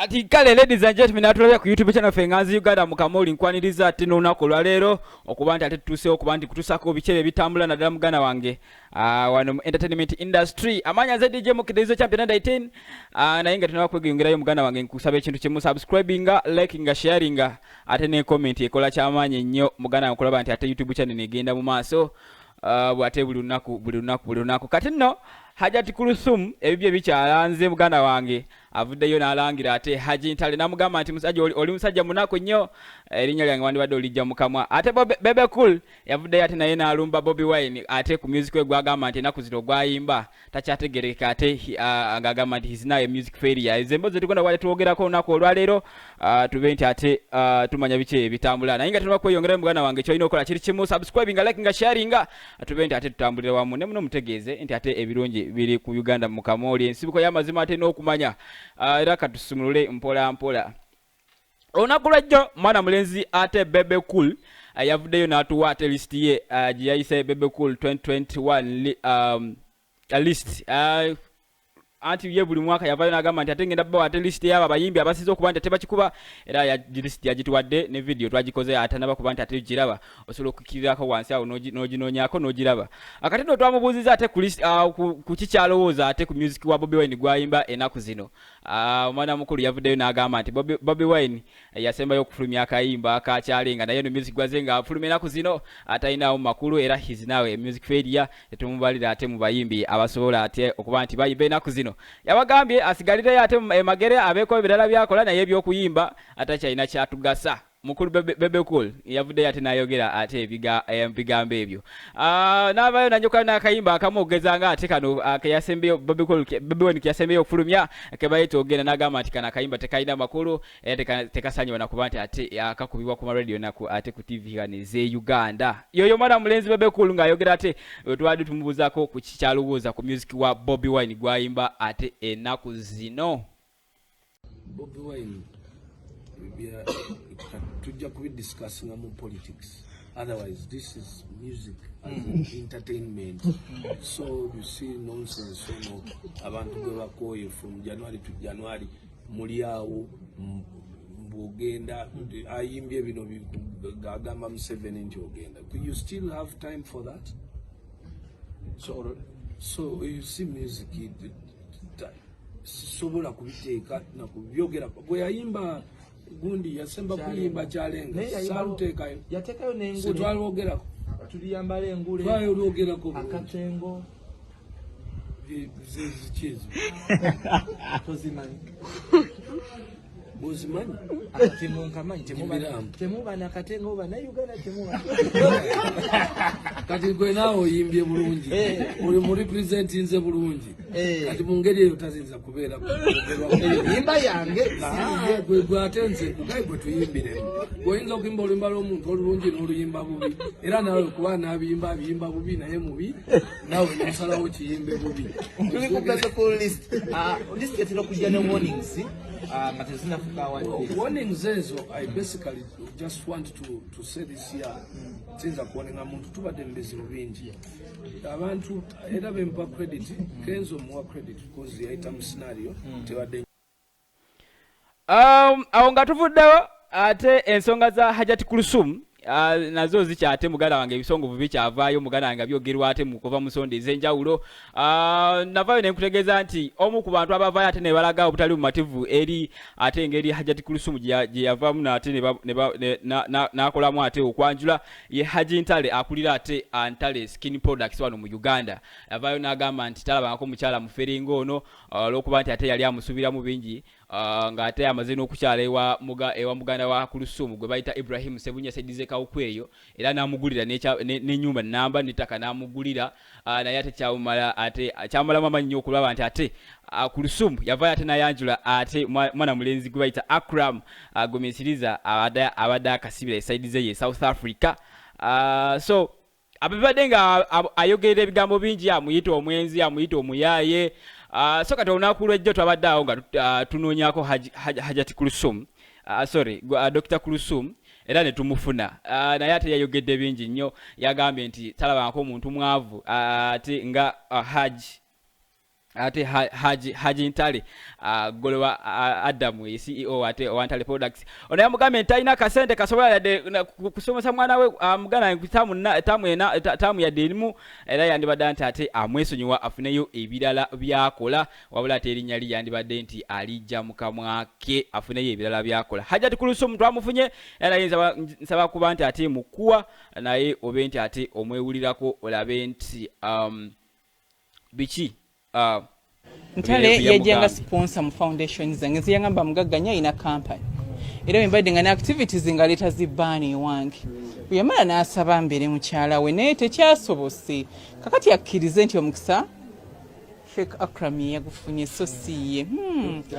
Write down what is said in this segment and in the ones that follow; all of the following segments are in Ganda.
Ati kale ladies and gentlemen atulabya ku YouTube channel Fenganzi Uganda mukamoli nkwaniriza ati n'olunaku olwaleero okuba nti ate tutuusewo okuba nti kutuusako bikere bitambula naddala muganda wange wano mu entertainment industry amanya za DJ Mukiderizo champion 19 naye nga tunaba kwegeyongerayo muganda wange nkusaba ekintu kimu subscribinga likinga sharinga ate ne comment ekola kyamaanyi ennyo muganda nkulaba nti ate YouTube channel negenda mu maaso bwate buli lunaku kati nno Hajati Kulusum ebibye bikyalanze muganda wange avuddeyo n'alangira ate Haji Ntale namugamba nti musajja oli musajja munako nnyo erinnya lyange wandibadde olijja mukamwa ate Bebe Cool yavuddeyo ate naye n'alumba Bobby Wine ate ku music we gwagamba nti enaku zino gwayimba takyategereka ate ng'agamba nti he's now a music failure ezembozo tukwenda wale tuwogerako olunaku olwaleero tube nti ate tumanya biki ebitambula naye nga tulina kweyongerayo muganda wange kyolina okukola kiri kimu subscribinga likinga sharinga tube nti ate tutambulira wamu ne muno mutegeeze nti ate ebirungi biri ku Uganda mukamoli ensibuko y'amazima ate n'okumanya era katusumulule mpola mpola olunaku lwejjo mwana mulenzi ate Bebe Cool yavuddeyo n'atuwa ate list ye gye yayise Bebe Cool 2021 list anti ye buli mwaka yavayo n'agamba nti ate ngenda bbawa ate list y'abo abayimbi abasize okuba nti ate bakikuba era list yagituwadde ne video twagikoze ate nabakuba nti ate giraba osobola okukirirako wansi awo n'oginoonyaako n'ogiraba akati nno twamubuuziza ate ku list ku kikyalowooza ate ku music wa Bobby Wine gwayimba enaku zino omwana mukulu yavuddeyo n'agamba nti Bobby Wine yasembayo okufulumya akayimba akakyalenga naye no music gwaze nga afulumya enaku zino atalinawo makulu era he's now a music failure tetumubalira ate mu bayimbi abasobola ate okuba nti bayimba enaku zino yabagambye asigalire ate emagere abeeko ebirala byakola naye ebyokuyimba atakyalina kyatugasa mukulu Bebe Cool yavuddeyo ate n'ayogera ate ebigambo ebyo n'avaayo nanjokola n'akayimba akamu okugezanga ate kano keyasembeyo Bebe Wine keyasembeyo okufulumya kebayita ogenda n'agamba nti kano akayimba tekalina makulu era tekasanyibwa nakuba nti ate akakubibwa ku maradio naku ate ku TV kane ze Uganda yoyo mwana mulenzi Bebe Cool ng'ayogera ate twali tumubuuzako ku kikyalowooza ku music wa Bobby Wine gwayimba ate enaku zino Bobby Wine tujja kubidiscussing mu politics otherwise this is music and entertainment so you see nonsense no abantu gwe bakoye from January to January muli awo mbugenda ayimbye bino gagamba Museveni nti ogenda you still have time for that so you see music sobola kubiteeka na kubyogera bwe yayimba gundi yasemba kuyimba kyalenga samutekayo yatekayo n'engule twalwogerako tuliyambala engule twalwogerako akatengo zikizo tozimanyi bozimanyi temunkamanyi temuba nakatengo oba naye Uganda temuba kati gwe naawe oyimbye bulungi uli mu represent nze bulungi kati mu ngeri eyo tazinza kubeera yimba yange gwe ate nze kugaye gwe tuyimbire gweoyinza okuyimba oluyimba lw'omuntu olulungi n'oluyimba bubi era nawe kuba n'abiyimba abiyimba bubi naye mubi nawe nosalawo kiyimbe bubi tuli ku protocol list list etera okujja ne warnings warnings ezo I basically just want to say this here sinza kuonenga muntu tubadde mu bizibu bingi abantu era bempa credit Kenzo muwa credit because yaita mu scenario tebadde awo nga tuvuddewo ate ensonga za Hajati Kulusum nazo zikyate muganda wange ebisongovu bikyavaayo muganda wange byogerwa ate mukuva mu nsonda ez'enjawulo navaayo ne nkutegeeza nti omu ku bantu abavaayo ate ne balaga obutali bumativu eri ate engeri Hajati Kulusum gye yavaamu n'ate n'akolamu ate okwanjula ye Haji Ntale akulira ate Ntale Skin Products wano mu Uganda yavaayo n'agamba nti talabangako mukyala muferinga ono olw'okuba nti ate yali amusubiramu bingi ng'ate amaze n'okukyala ewa muganda wa Kulusum gwe bayita Ibrahim Sebunya Sedize Kawukweyo era n'amugulira n'ennyumba n'amba n'ettaka n'amugulira naye ate kyamalamu amannyo okulaba nti ate Kulusum yavaayo ate n'ayanjula ate mwana mulenzi gwe bayita Akram Gomesiriza abadde akasibira esaidi ze ye South Africa so abibadde nga ayogerera ebigambo bingi amuyita omwenzi amuyita omuyaaye so kati olunaku lwejjo twabadde awo nga tunoonyako Hajati Kulusum Dr. Kulusum era ne tumufuna naye ate yayogedde bingi nnyo yagambye nti talabangako omuntu mwavu ate nga Haji ate Haji Ntale Golowa Adamu CEO ate Ntale Products ono yamugambe ntalina kasente kasobola yadde kusomesa mwana we amugana tamu yadde erimu era yandibadde nti ate amwesonyiwa afuneyo ebirala byakola wabula ate erinnya li yandibadde nti alijja mu kamwa ke afuneyo ebirala byakola Hajjati Kulusi omuntu amufunye era yinza nsaba kuba nti ate mukuwa naye obe nti ate omwewulirako olabe nti biki Ntale yajjanga sponsor mu foundation zange ziyangamba mugagganya ina company era mbadde nga ne activities nga leta zibbaani wange yamala n'asaba mbere mukyala we naye tekyasobose kakati akkirize nti omukisa Sheikh Akram yagufunye so siye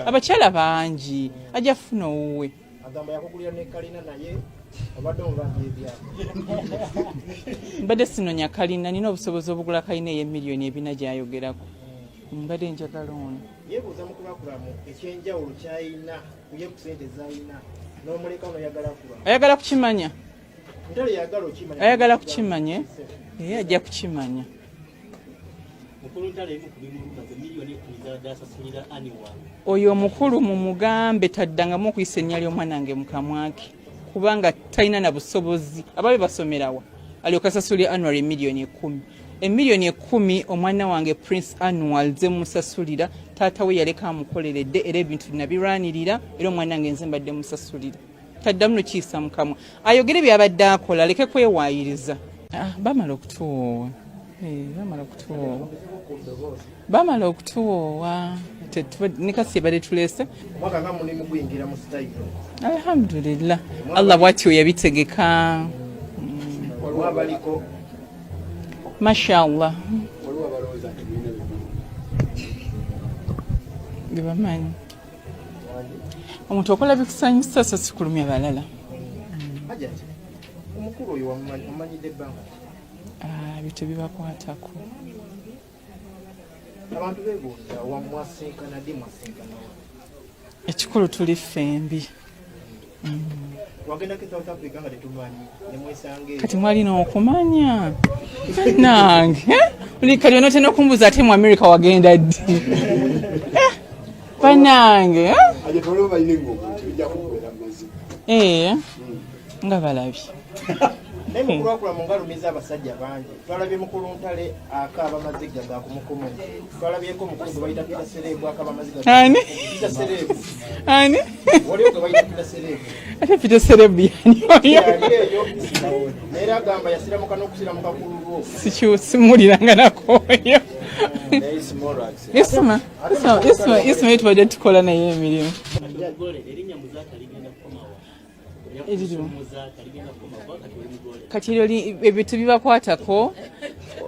abakyala bangi ajja funa owuwe agamba yakugulira ne kalina naye obadde omubanja ebyako mbadde sinonya kalina nina obusobozi obugula kalina ey'emiliyoni 4 gy'ayogerako mbadde njagala ono yeebuuza mu kulakulamu ekyenjawulo kyayina kuye ku sente zayina n'omuleka ono ayagala kukimanya Ntale yagala okimanya ayagala kukimanya ajja kukimanya oyo omukulu mu mugambe taddangamu okuyisa ennya ly'omwana wange mu kamwake kubanga talina na busobozi ababe basomerawa alyoka asasulira annual emiliyoni 10 emiliyoni 10 omwana wange Prince Annual ze musasulira taata we yaleka amukoleredde era ebintu nabirwanirira era omwana wange nze mbadde musasulira taddamu nokiyisa mukamwa ayogere byabadde akola aleke kwewaayiriza bamala okutuwoowa bamala okutuwoowa nekasi ebadde tuleese alhamdulillah Allah bwatyo yabitegeka mashallah bibamanyi omuntu okola bikusanyusa so sikulumya balala omukulu oyo wamumanyidde ebbanga bitu bibakwatako abantu beebuuza wamwasinkana ddi mwasinkana ekikulu tuli fembi wagendako South Africa nga tetumanyi nemwesange kati mwalina okumanya nange buli onotenda okumbuuza ate mu America wagenda ddi banange nga balabye naye mukulwakula mu ngalumiza abasajja bangi twalabye mukulu Ntale akaaba amaziga ga kumukumu twalabyeko omukulu gwe bayita Peter Serebu akaaba amaziga Peter Serebu ani waliwo gwe bayita Peter Serebu ate Peter Serebu yani eyo naye agamba yasiramuka n'okusiramuka ku lulwo simuliranga nakoyo isma tubadde tukola naye emirimu kati ebintu bibakwatako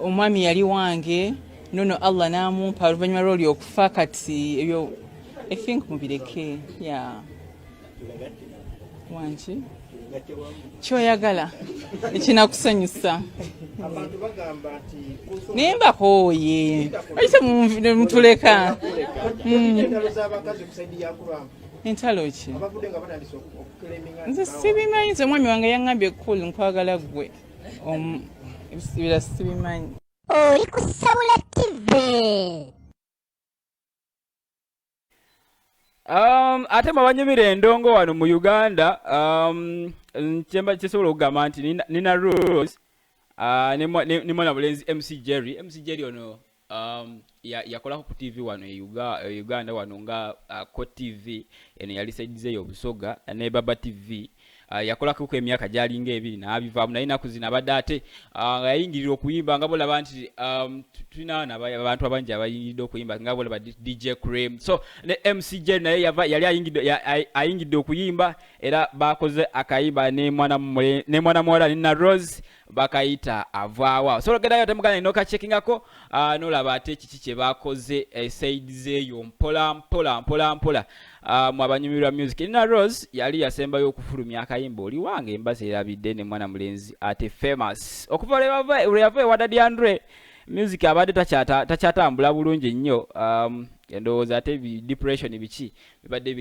omwami yali wange nono Allah n'amumpa oluvannyuma lw'oli okufa kati ebyo I think mubireke wangi kyoyagala ekinakusanyusa naye mbakooye ayite mutuleka entalo ki nze sibimanyi nze omwami wange yaŋŋambye kulu nkwagala gwe ebira sibimanyi oli ku Sabula TV. Ate mabanyumira endongo wano mu Uganda nkyemba kisobola okugamba nti Nina Rose ne mwana bulenzi MC Jerry ono yakolako ku TV wano Uganda wano nga ko TV eno yali saidizeyo obusoga ne Baba TV yakolako ku emyaka gyalinga 2 n'abivaamu naye naku zina abadde ate yayingirira okuyimba nga bolaba nti tulina abantu abangi abayingidde okuyimba nga bolaba DJ Cream so ne MC Jerry naye yali ayingidde okuyimba era bakoze akayimba ne mwana muwala Nina Rose bakayita avaawa so logedayo temugana inoka checkingako nolaba ate kiki kye bakoze saidizeyo mpola mu abanyumirwa music. Nina Rose yali yasembayo okufulumya akayimba oli wange embase erabidde ne mwana mulenzi ate famous okuva lwe Wadadi Andre music abadde takyatambula bulungi nnyo ndowooza ate depression biki bibadde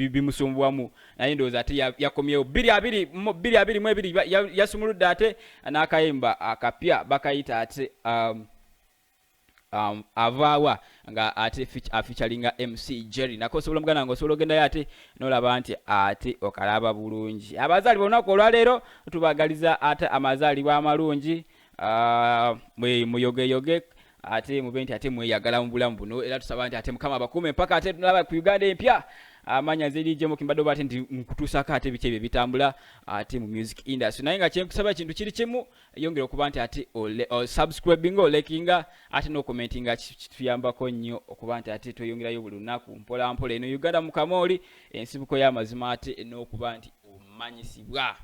bimusumbuwamu naye ndowooza ate yakomyewo 2022 yasumuludde ate n'akayimba akapya bakayita ate avaawa nga ate featuringa MC Jerry nako osobola muganda ngo osobola ogendayo ate nolaba nti ate okalaba bulungi. Abazaali b'olunaku olwaleero tubagaliza ate amazaalibwa amalungi muyogeyoge ate mube nti ate mweyagala mu bulamu buno era tusaba nti ate Mukama abakuume mpaka ate tulaba ku Uganda empya amanya zirije mu kimbadde ate nti nkutuusako ate biki ebyo bitambula ate mu music industry naye nga kyenkusaba ekintu kiri kimu yongera okuba nti ate subscribinga olekinga ate n'okomentinga kituyambako nnyo okuba nti ate tweyongerayo buli lunaku mpola mpola eno Uganda mu Kamoli ensibuko y'amazima ate n'okuba nti omanyisibwa.